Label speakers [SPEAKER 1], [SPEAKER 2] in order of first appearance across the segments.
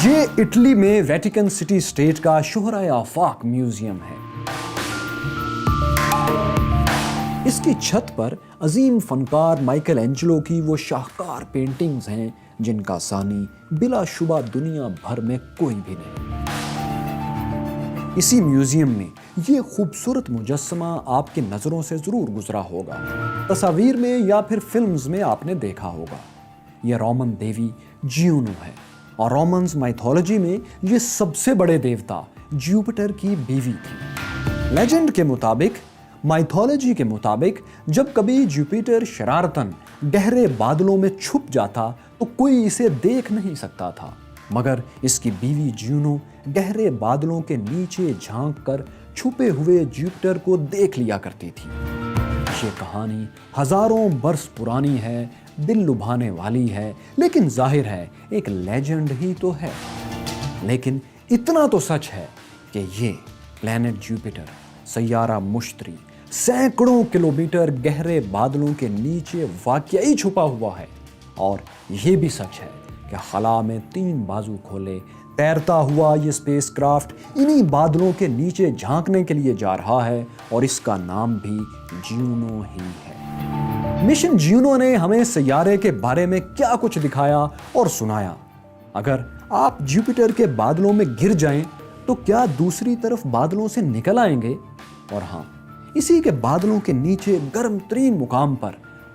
[SPEAKER 1] یہ اٹلی میں Vatican city state کا شہرۂ آفاق میوزیم ہے۔ اس کی چھت پر عظیم فنکار مائیکل اینجلو کی وہ شاہکار پینٹنگز ہیں جن کا ثانی بلا شبہ دنیا بھر میں کوئی بھی نہیں۔ اسی میوزیم میں یہ خوبصورت مجسمہ آپ کی نظروں سے ضرور گزرا ہوگا، تصاویر میں یا پھر فلمز میں آپ نے دیکھا ہوگا۔ یہ رومن دیوی جیونو ہے، اور رومنز مائتھولوجی میں یہ سب سے بڑے دیوتا جوپیٹر کی بیوی تھی۔ لیجنڈ کے مطابق، مائتھولوجی کے مطابق، جب کبھی جوپیٹر شرارتاً گہرے بادلوں میں چھپ جاتا تو کوئی اسے دیکھ نہیں سکتا تھا، مگر اس کی بیوی جیونو گہرے بادلوں کے نیچے جھانک کر چھپے ہوئے جوپیٹر کو دیکھ لیا کرتی تھی۔ یہ کہانی ہزاروں برس پرانی ہے، دل لبھانے والی ہے، لیکن ظاہر ہے ایک لیجنڈ ہی تو ہے۔ لیکن اتنا تو سچ ہے کہ یہ پلانٹ جوپیٹر، سیارہ مشتری، سینکڑوں کلومیٹر گہرے بادلوں کے نیچے واقعی چھپا ہوا ہے۔ اور یہ بھی سچ ہے کہ خلا میں 3 بازو کھولے تیرتا ہوا یہ اسپیس کرافٹ انہی بادلوں کے نیچے جھانکنے کے لیے جا رہا ہے، اور اس کا نام بھی جیونو ہی ہے۔ مشن جیونو نے ہمیں سیارے کے بارے میں کیا کچھ دکھایا اور سنایا۔ اگر آپ جوپیٹر کے بادلوں میں گر جائیں تو کیا دوسری طرف بادلوں سے نکل آئیں گے؟ اور ہاں، اسی کے بادلوں کے نیچے گرم ترین مقام پر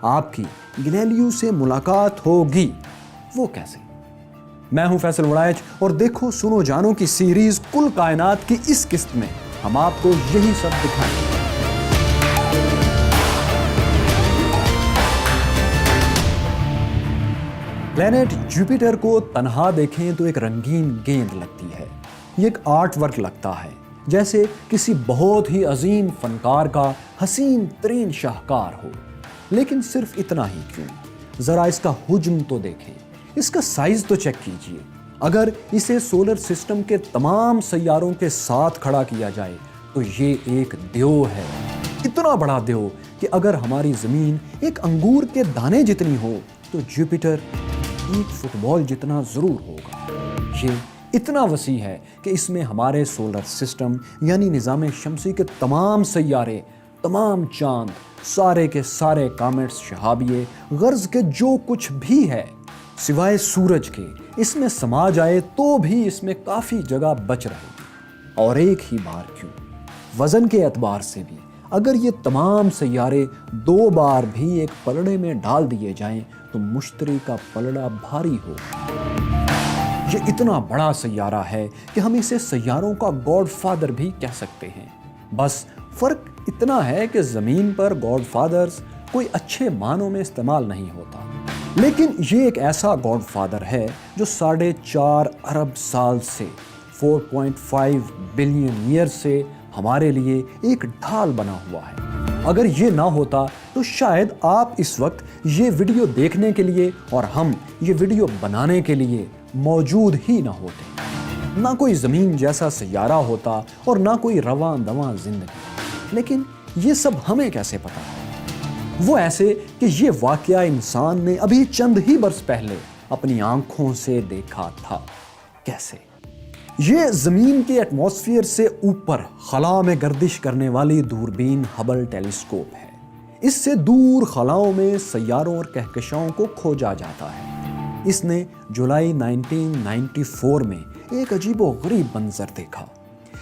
[SPEAKER 1] آپ کی گلیلیو سے ملاقات ہوگی۔ وہ کیسے؟ میں ہوں فیصل وڑائچ، اور دیکھو سنو جانو کی سیریز کل کائنات کی اس قسط میں ہم آپ کو یہی سب دکھائیں گے۔ پلانٹ جوپیٹر کو تنہا دیکھیں تو ایک رنگین گیند لگتی ہے، یہ ایک آرٹ ورک لگتا ہے، جیسے کسی بہت ہی عظیم فنکار کا حسین ترین شاہکار ہو۔ لیکن صرف اتنا ہی کیوں، ذرا اس کا حجم تو دیکھیں، اس کا سائز تو چیک کیجئے۔ اگر اسے سولر سسٹم کے تمام سیاروں کے ساتھ کھڑا کیا جائے تو یہ ایک دیو ہے، اتنا بڑا دیو کہ اگر ہماری زمین ایک انگور کے دانے جتنی ہو تو جوپیٹر ایک فٹ بال جتنا ضرور ہوگا۔ یہ اتنا وسیع ہے کہ اس میں ہمارے سولر سسٹم یعنی نظام شمسی کے تمام سیارے، تمام چاند، سارے کے سارے کامٹس، شہابیے، غرض کے جو کچھ بھی ہے سوائے سورج کے اس میں سما جائے تو بھی اس میں کافی جگہ بچ رہے گی۔ اور ایک ہی بار کیوں، وزن کے اعتبار سے بھی اگر یہ تمام سیارے 2 بار بھی ایک پلڑے میں ڈال دیے جائیں تو مشتری کا پلڑا بھاری ہو۔ یہ اتنا بڑا سیارہ ہے کہ ہم اسے سیاروں کا گاڈ فادر بھی کہہ سکتے ہیں۔ بس فرق اتنا ہے کہ زمین پر گاڈ فادرز کوئی اچھے معنوں میں استعمال نہیں ہوتا، لیکن یہ ایک ایسا گاڈ فادر ہے جو 4.5 ارب سال سے 4.5 بلین ایئر سے ہمارے لیے ایک ڈھال بنا ہوا ہے۔ اگر یہ نہ ہوتا تو شاید آپ اس وقت یہ ویڈیو دیکھنے کے لیے اور ہم یہ ویڈیو بنانے کے لیے موجود ہی نہ ہوتے، نہ کوئی زمین جیسا سیارہ ہوتا اور نہ کوئی رواں دواں زندگی۔ لیکن یہ سب ہمیں کیسے پتا ہے؟ وہ ایسے کہ یہ واقعہ انسان نے ابھی چند ہی برس پہلے اپنی آنکھوں سے دیکھا تھا۔ کیسے؟ یہ زمین کے ایٹماسفیئر سے اوپر خلا میں گردش کرنے والی دوربین ہبل ٹیلیسکوپ ہے۔ اس سے دور خلاؤں میں سیاروں اور کہکشاؤں کو کھوجا جاتا ہے۔ اس نے جولائی 1994 میں ایک عجیب و غریب منظر دیکھا۔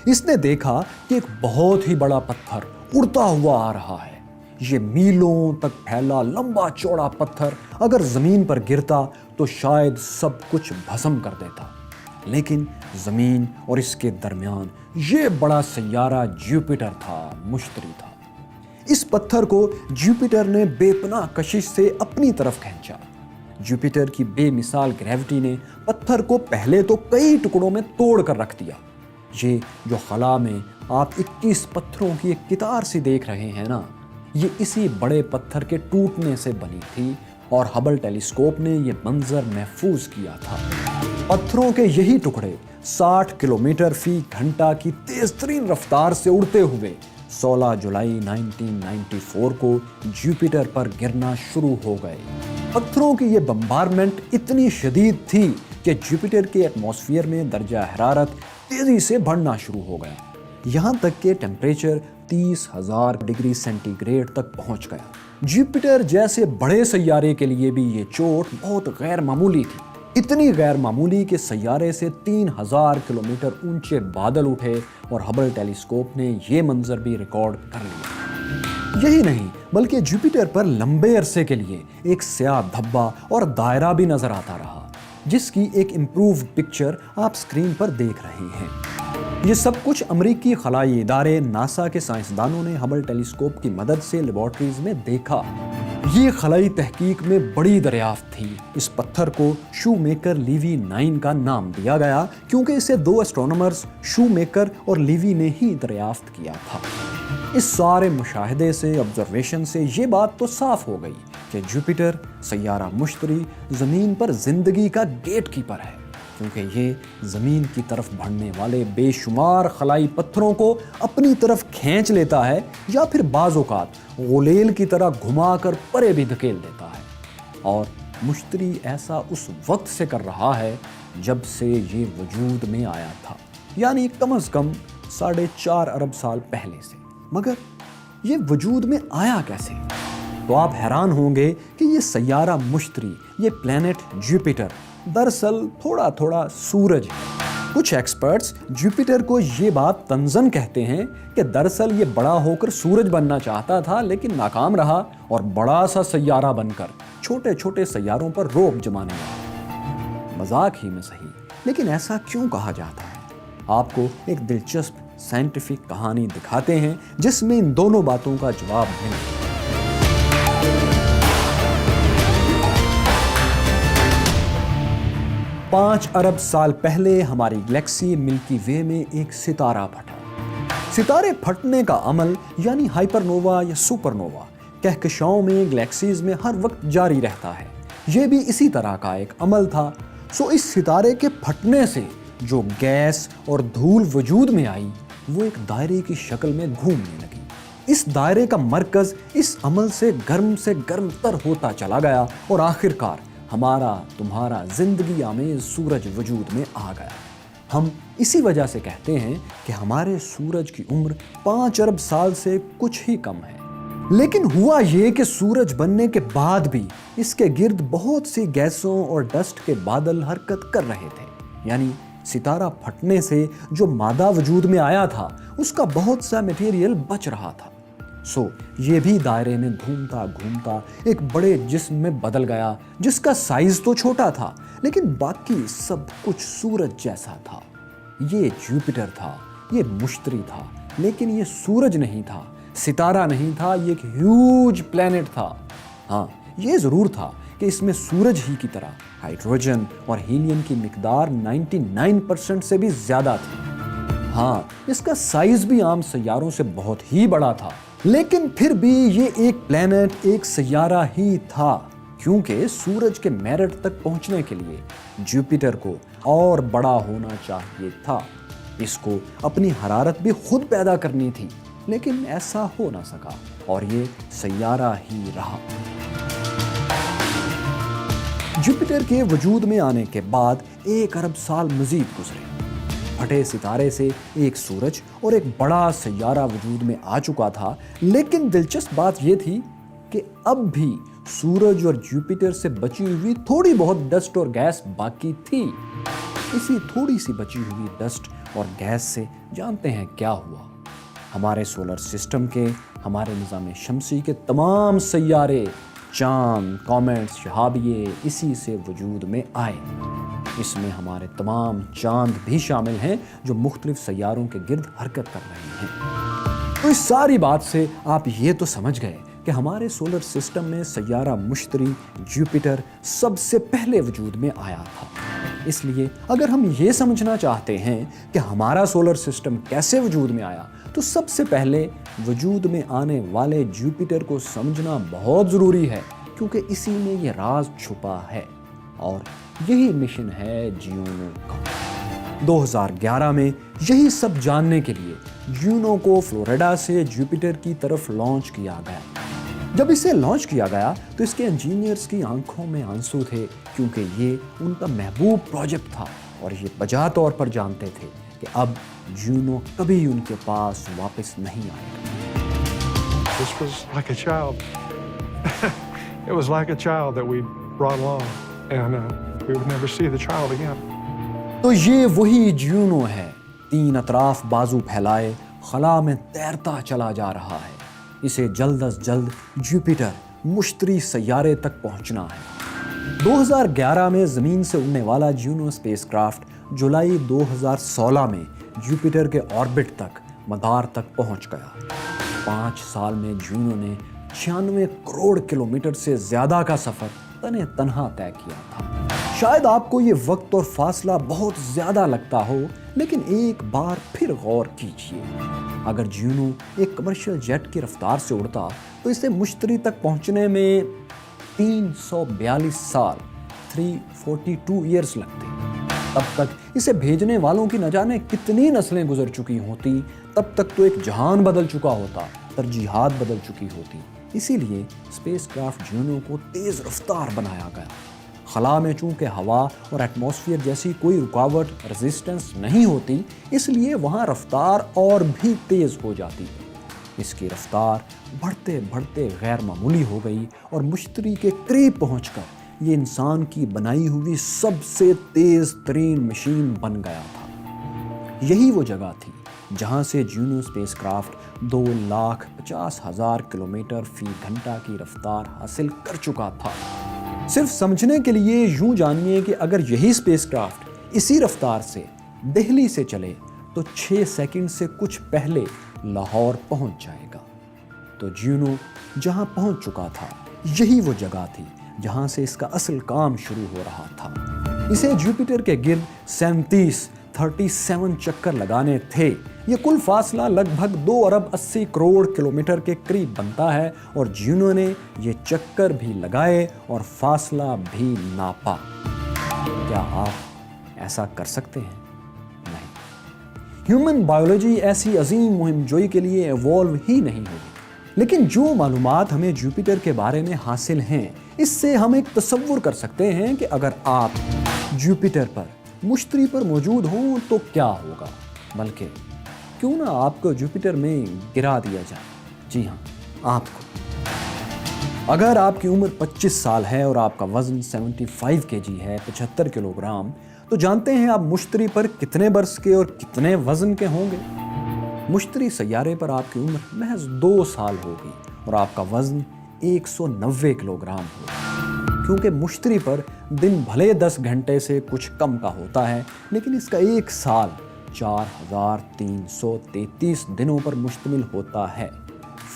[SPEAKER 1] اس نے دیکھا کہ ایک بہت ہی بڑا پتھر اڑتا ہوا آ رہا ہے۔ یہ میلوں تک پھیلا لمبا چوڑا پتھر اگر زمین پر گرتا تو شاید سب کچھ بھسم کر دیتا، لیکن زمین اور اس کے درمیان یہ بڑا سیارہ جوپیٹر تھا، مشتری تھا۔ اس پتھر کو جوپیٹر نے بے پناہ کشش سے اپنی طرف کھینچا۔ جوپیٹر کی بے مثال گریوٹی نے پتھر کو پہلے تو کئی ٹکڑوں میں توڑ کر رکھ دیا۔ یہ جو خلا میں آپ 21 پتھروں کی ایک قطار سی دیکھ رہے ہیں نا، یہ اسی بڑے پتھر کے ٹوٹنے سے بنی تھی، اور ہبل ٹیلیسکوپ نے یہ منظر محفوظ کیا تھا۔ پتھروں کے یہی ٹکڑے 60 کلومیٹر فی گھنٹہ کی تیز ترین رفتار سے اڑتے ہوئے 16 جولائی 1994 کو جوپیٹر پر گرنا شروع ہو گئے۔ پتھروں کی یہ بمبارمنٹ اتنی شدید تھی کہ جوپیٹر کے ایٹماسفیئر میں درجہ حرارت تیزی سے بڑھنا شروع ہو گیا، یہاں تک کہ ٹیمپریچر 30,000 ڈگری سینٹی گریڈ تک پہنچ گیا۔ جوپیٹر جیسے بڑے سیارے کے لیے بھی یہ چوٹ بہت غیر معمولی تھی، اتنی غیر معمولی کہ سیارے سے 3000 کلومیٹر اونچے بادل اٹھے اور ہبل ٹیلیسکوپ نے یہ منظر بھی ریکارڈ کر لیا۔ یہی نہیں بلکہ جوپیٹر پر لمبے عرصے کے لیے ایک سیاہ دھبا اور دائرہ بھی نظر آتا رہا، جس کی ایک امپروو پکچر آپ سکرین پر دیکھ رہے ہیں۔ یہ سب کچھ امریکی خلائی ادارے ناسا کے سائنسدانوں نے ہبل ٹیلیسکوپ کی مدد سے لیبارٹریز میں دیکھا۔ یہ خلائی تحقیق میں بڑی دریافت تھی۔ اس پتھر کو شو میکر لیوی 9 کا نام دیا گیا کیونکہ اسے 2 اسٹرونومرز شو میکر اور لیوی نے ہی دریافت کیا تھا۔ اس سارے مشاہدے سے، آبزرویشن سے یہ بات تو صاف ہو گئی کہ جوپیٹر سیارہ مشتری زمین پر زندگی کا گیٹ کیپر ہے، کیونکہ یہ زمین کی طرف بڑھنے والے بے شمار خلائی پتھروں کو اپنی طرف کھینچ لیتا ہے یا پھر بعض اوقات غلیل کی طرح گھما کر پرے بھی دھکیل دیتا ہے، اور مشتری ایسا اس وقت سے کر رہا ہے جب سے یہ وجود میں آیا تھا، یعنی کم از کم 4.5 ارب سال پہلے سے۔ مگر یہ وجود میں آیا کیسے؟ تو آپ حیران ہوں گے کہ یہ سیارہ مشتری، یہ پلینٹ جوپیٹر دراصل تھوڑا تھوڑا سورج ہے۔ کچھ ایکسپرٹس جوپیٹر کو یہ بات طنزاً کہتے ہیں کہ دراصل یہ بڑا ہو کر سورج بننا چاہتا تھا لیکن ناکام رہا اور بڑا سا سیارہ بن کر چھوٹے چھوٹے سیاروں پر روب جمانے لگا۔ مذاق ہی میں صحیح، لیکن ایسا کیوں کہا جاتا ہے؟ آپ کو ایک دلچسپ سائنٹیفک کہانی دکھاتے ہیں جس میں ان دونوں باتوں کا جواب ملے گا۔ 5 ارب سال پہلے ہماری گلیکسی ملکی وے میں ایک ستارہ پھٹا۔ ستارے پھٹنے کا عمل یعنی ہائپر نووا یا سپر نووا کہکشاؤں میں گلیکسیز میں ہر وقت جاری رہتا ہے، یہ بھی اسی طرح کا ایک عمل تھا۔ اس ستارے کے پھٹنے سے جو گیس اور دھول وجود میں آئی وہ ایک دائرے کی شکل میں گھومنے لگی۔ اس دائرے کا مرکز اس عمل سے گرم تر ہوتا چلا گیا اور آخرکار ہمارا تمہارا زندگی آمیز سورج وجود میں آ گیا۔ ہم اسی وجہ سے کہتے ہیں کہ ہمارے سورج کی عمر 5 ارب سال سے کچھ ہی کم ہے۔ لیکن ہوا یہ کہ سورج بننے کے بعد بھی اس کے گرد بہت سی گیسوں اور ڈسٹ کے بادل حرکت کر رہے تھے، یعنی ستارہ پھٹنے سے جو مادہ وجود میں آیا تھا اس کا بہت سا میٹیریل بچ رہا تھا۔ یہ بھی دائرے میں گھومتا گھومتا ایک بڑے جسم میں بدل گیا جس کا سائز تو چھوٹا تھا لیکن باقی سب کچھ سورج جیسا تھا۔ یہ جوپیٹر تھا، یہ مشتری تھا، لیکن یہ سورج نہیں تھا، ستارہ نہیں تھا، یہ ایک ہیوج پلینٹ تھا۔ ہاں، یہ ضرور تھا کہ اس میں سورج ہی کی طرح ہائیڈروجن اور ہیلیم کی مقدار 99% سے بھی زیادہ تھی۔ ہاں، اس کا سائز بھی عام سیاروں سے بہت ہی بڑا تھا، لیکن پھر بھی یہ ایک پلینٹ، ایک سیارہ ہی تھا، کیونکہ سورج کے میرٹ تک پہنچنے کے لیے جوپیٹر کو اور بڑا ہونا چاہیے تھا۔ اس کو اپنی حرارت بھی خود پیدا کرنی تھی، لیکن ایسا ہو نہ سکا اور یہ سیارہ ہی رہا۔ جوپیٹر کے وجود میں آنے کے بعد 1 ارب سال مزید گزرے۔ پھٹے ستارے سے ایک سورج اور ایک بڑا سیارہ وجود میں آ چکا تھا، لیکن دلچسپ بات یہ تھی کہ اب بھی سورج اور جوپیٹر سے بچی ہوئی تھوڑی بہت ڈسٹ اور گیس باقی تھی۔ اسی تھوڑی سی بچی ہوئی ڈسٹ اور گیس سے جانتے ہیں کیا ہوا؟ ہمارے سولر سسٹم کے، ہمارے نظام شمسی کے تمام سیارے، چاند، کومیٹس، شہابیے اسی سے وجود میں آئے۔ اس میں ہمارے تمام چاند بھی شامل ہیں جو مختلف سیاروں کے گرد حرکت کر رہے ہیں۔ تو اس ساری بات سے آپ یہ تو سمجھ گئے کہ ہمارے سولر سسٹم میں سیارہ مشتری جوپیٹر سب سے پہلے وجود میں آیا تھا۔ اس لیے اگر ہم یہ سمجھنا چاہتے ہیں کہ ہمارا سولر سسٹم کیسے وجود میں آیا تو سب سے پہلے وجود میں آنے والے جوپیٹر کو سمجھنا بہت ضروری ہے، کیونکہ اسی میں یہ راز چھپا ہے اور یہی مشن ہے جیونو کا۔ 2011 میں یہی سب جاننے کے لیے جیونو کو فلوریڈا سے جوپیٹر کی طرف لانچ کیا گیا۔ جب اسے لانچ کیا گیا تو اس کے انجینئرز کی آنکھوں میں آنسو تھے، کیونکہ یہ ان کا محبوب پروجیکٹ تھا اور یہ بجا طور پر جانتے تھے کہ اب جونو کبھی ان کے پاس واپس نہیں آئے گا۔
[SPEAKER 2] This was like a child. It was like a child that we brought along, and we would never see the child again.
[SPEAKER 1] تو یہ وہی جونو ہے، 3 اطراف بازو پھیلائے خلا میں تیرتا چلا جا رہا ہے۔ اسے جلد از جلد جوپیٹر مشتری سیارے تک پہنچنا ہے۔ 2011 میں زمین سے اڑنے والا جونو اسپیس کرافٹ جولائی 2016 میں جوپیٹر کے آربٹ تک مدار تک پہنچ گیا۔ 5 سال میں جونو نے 96 کروڑ کلومیٹر سے زیادہ کا سفر تنہا طے کیا تھا۔ شاید آپ کو یہ وقت اور فاصلہ بہت زیادہ لگتا ہو، لیکن ایک بار پھر غور کیجئے۔ اگر جونو ایک کمرشل جیٹ کی رفتار سے اڑتا تو اسے مشتری تک پہنچنے میں 342 سال 342 ایئرز لگتے۔ تب تک اسے بھیجنے والوں کی نہ جانے کتنی نسلیں گزر چکی ہوتی، تب تک تو ایک جہان بدل چکا ہوتا، ترجیحات بدل چکی ہوتی۔ اسی لیے اسپیس کرافٹ جونو کو تیز رفتار بنایا گیا۔ خلا میں چونکہ ہوا اور ایٹماسفیئر جیسی کوئی رکاوٹ ریزسٹنس نہیں ہوتی، اس لیے وہاں رفتار اور بھی تیز ہو جاتی ہے۔ اس کی رفتار بڑھتے بڑھتے غیر معمولی ہو گئی اور مشتری کے قریب پہنچ کر یہ انسان کی بنائی ہوئی سب سے تیز ترین مشین بن گیا تھا۔ یہی وہ جگہ تھی جہاں سے جونو اسپیس کرافٹ 2,50,000 کلومیٹر فی گھنٹہ کی رفتار حاصل کر چکا تھا۔ صرف سمجھنے کے لیے یوں جانیے کہ اگر یہی اسپیس کرافٹ اسی رفتار سے دہلی سے چلے تو 6 سیکنڈ سے کچھ پہلے لاہور پہنچ جائے گا۔ تو جونو جہاں پہنچ چکا تھا، یہی وہ جگہ تھی جہاں سے اس کا اصل کام شروع ہو رہا تھا۔ اسے جوپیٹر کے گرد 37 چکر لگانے تھے۔ یہ کل فاصلہ لگ بھگ 2 ارب 80 کروڑ کلومیٹر کے قریب بنتا ہے، اور جونو نے یہ چکر بھی لگائے اور فاصلہ بھی ناپا۔ کیا آپ ایسا کر سکتے ہیں؟ نہیں۔ ہیومن بایولوجی ایسی عظیم مہم جوئی کے لیے ایوالو ہی نہیں ہوئی، لیکن جو معلومات ہمیں جوپیٹر کے بارے میں حاصل ہیں، اس سے ہم ایک تصور کر سکتے ہیں کہ اگر آپ جوپیٹر پر مشتری پر موجود ہوں تو کیا ہوگا۔ بلکہ کیوں نہ آپ کو جوپیٹر میں گرا دیا جائے۔ جی ہاں، آپ کو۔ اگر آپ کی عمر 25 سال ہے اور آپ کا وزن 75 kg ہے، 75 کلو گرام، تو جانتے ہیں آپ مشتری پر کتنے برس کے اور کتنے وزن کے ہوں گے؟ مشتری سیارے پر آپ کی عمر محض 2 سال ہوگی اور آپ کا وزن 190 کلو گرام ہوگا۔ کیونکہ مشتری پر دن بھلے 10 گھنٹے سے کچھ کم کا ہوتا ہے، لیکن اس کا 1 سال 4333 دنوں پر مشتمل ہوتا ہے،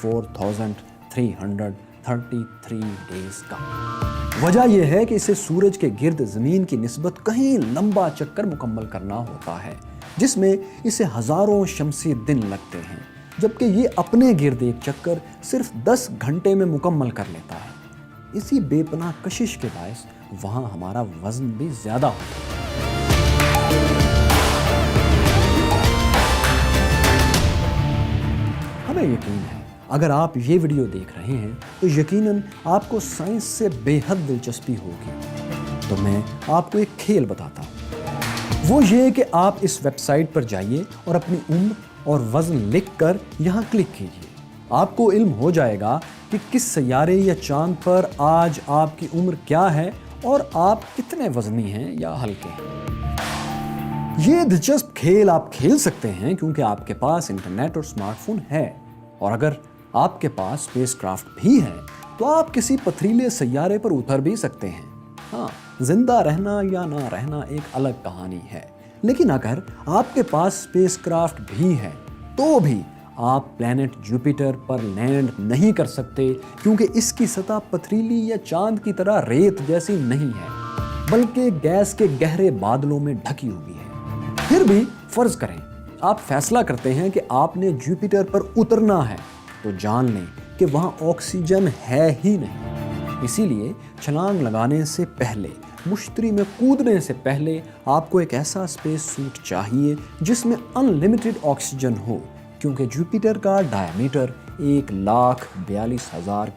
[SPEAKER 1] 4333 ڈیز کا۔ وجہ یہ ہے کہ اسے سورج کے گرد زمین کی نسبت کہیں لمبا چکر مکمل کرنا ہوتا ہے، جس میں اسے ہزاروں شمسی دن لگتے ہیں، جبکہ یہ اپنے گرد ایک چکر صرف 10 گھنٹے میں مکمل کر لیتا ہے۔ اسی بے پناہ کشش کے باعث وہاں ہمارا وزن بھی زیادہ ہوتا ہے۔ ہمیں یقین ہے اگر آپ یہ ویڈیو دیکھ رہے ہیں تو یقیناً آپ کو سائنس سے بے حد دلچسپی ہوگی۔ تو میں آپ کو ایک کھیل بتاتا ہوں، وہ یہ کہ آپ اس ویب سائٹ پر جائیے اور اپنی عمر اور وزن لکھ کر یہاں کلک کیجیے۔ آپ کو علم ہو جائے گا کہ کس سیارے یا چاند پر آج آپ کی عمر کیا ہے اور آپ کتنے وزنی ہیں یا ہلکے ہیں۔ یہ دلچسپ کھیل آپ کھیل سکتے ہیں کیونکہ آپ کے پاس انٹرنیٹ اور اسمارٹ فون ہے، اور اگر آپ کے پاس اسپیس کرافٹ بھی ہے تو آپ کسی پتھریلے سیارے پر اتر بھی سکتے ہیں۔ ہاں، زندہ رہنا یا نہ رہنا ایک الگ کہانی ہے، لیکن اگر آپ کے پاس اسپیس کرافٹ بھی ہے تو بھی آپ پلینٹ جوپیٹر پر لینڈ نہیں کر سکتے، کیونکہ اس کی سطح پتھریلی یا چاند کی طرح ریت جیسی نہیں ہے، بلکہ گیس کے گہرے بادلوں میں ڈھکی ہوئی ہے۔ پھر بھی فرض کریں آپ فیصلہ کرتے ہیں کہ آپ نے جوپیٹر پر اترنا ہے، تو جان لیں کہ وہاں آکسیجن ہے ہی نہیں۔ اسی لیے چھلانگ لگانے سے پہلے، مشتری میں کودنے سے پہلے آپ کو ایک ایسا اسپیس سوٹ چاہیے جس میں ان لمیٹڈ آکسیجن ہو، کیونکہ جوپیٹر کا ڈائیمیٹر 1,42,000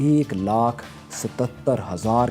[SPEAKER 1] 1,77,000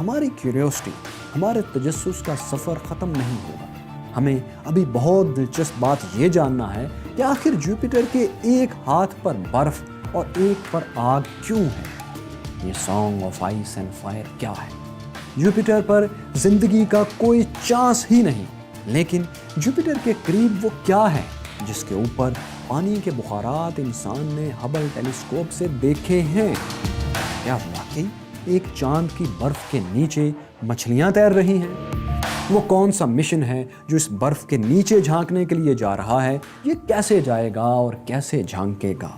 [SPEAKER 1] ہماری کیوریوسٹی، ہمارے تجسس کا سفر ختم نہیں ہوگا۔ ہمیں ابھی بہت دلچسپ بات یہ جاننا ہے کہ آخر جوپیٹر کے ایک ہاتھ پر برف اور ایک پر آگ کیوں ہے؟ یہ song of ice and fire کیا ہے؟ جوپیٹر پر زندگی کا کوئی چانس ہی نہیں، لیکن جوپیٹر کے قریب وہ کیا ہے جس کے اوپر پانی کے بخارات انسان نے ہبل ٹیلیسکوپ سے دیکھے ہیں؟ کیا واقعی ایک چاند کی برف کے نیچے مچھلیاں تیر رہی ہیں؟ وہ کون سا مشن ہے جو اس برف کے نیچے جھانکنے کے لیے جا رہا ہے؟ یہ کیسے جائے گا اور کیسے جھانکے گا؟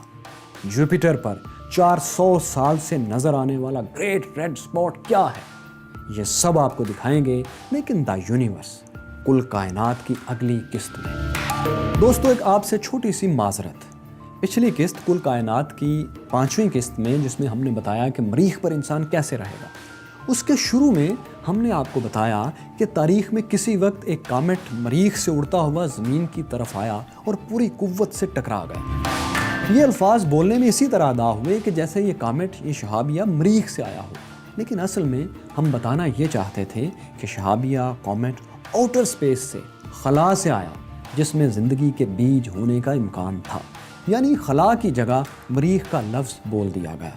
[SPEAKER 1] جوپیٹر پر 400 سال سے نظر آنے والا گریٹ ریڈ اسپاٹ کیا ہے؟ یہ سب آپ کو دکھائیں گے لیکن دا یونیورس، کل کائنات کی اگلی قسط میں۔ دوستو، ایک آپ سے چھوٹی سی معذرت۔ پچھلی قسط کل کائنات کی 5ویں قسط میں، جس میں ہم نے بتایا کہ مریخ پر انسان کیسے رہے گا، اس کے شروع میں ہم نے آپ کو بتایا کہ تاریخ میں کسی وقت ایک کامٹ مریخ سے اڑتا ہوا زمین کی طرف آیا اور پوری قوت سے ٹکرا گیا۔ یہ الفاظ بولنے میں اسی طرح ادا ہوئے کہ جیسے یہ کامٹ، یہ شہابیہ مریخ سے آیا ہو، لیکن اصل میں ہم بتانا یہ چاہتے تھے کہ شہابیہ کامٹ آؤٹر سپیس سے، خلا سے آیا، جس میں زندگی کے بیج ہونے کا امکان تھا، یعنی خلا کی جگہ مریخ کا لفظ بول دیا گیا۔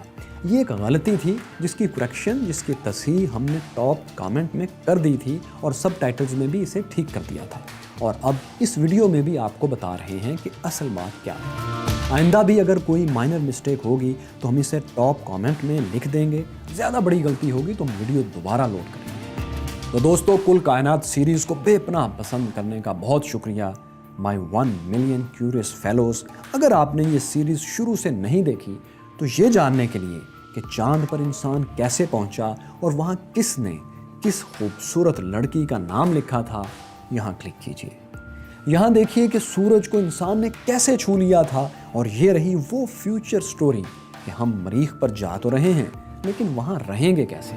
[SPEAKER 1] یہ ایک غلطی تھی جس کی کریکشن، جس کی تصحیح ہم نے ٹاپ کامنٹ میں کر دی تھی اور سب ٹائٹلز میں بھی اسے ٹھیک کر دیا تھا، اور اب اس ویڈیو میں بھی آپ کو بتا رہے ہیں کہ اصل بات کیا ہے۔ آئندہ بھی اگر کوئی مائنر مسٹیک ہوگی تو ہم اسے ٹاپ کامنٹ میں لکھ دیں گے، زیادہ بڑی غلطی ہوگی تو ہم ویڈیو دوبارہ لوڈ کریں گے۔ تو دوستو، کل کائنات سیریز کو بے پناہ پسند کرنے کا بہت شکریہ مائی 1 ملین کیوریس فیلوز۔ اگر آپ نے یہ سیریز شروع سے نہیں دیکھی تو یہ جاننے کے لیے کہ چاند پر انسان کیسے پہنچا اور وہاں کس نے کس خوبصورت لڑکی کا نام لکھا تھا، یہاں کلک کیجئے۔ یہاں دیکھیے کہ سورج کو انسان نے کیسے چھو لیا تھا، اور یہ رہی وہ فیوچر سٹوری کہ ہم مریخ پر جا تو رہے ہیں لیکن وہاں رہیں گے کیسے۔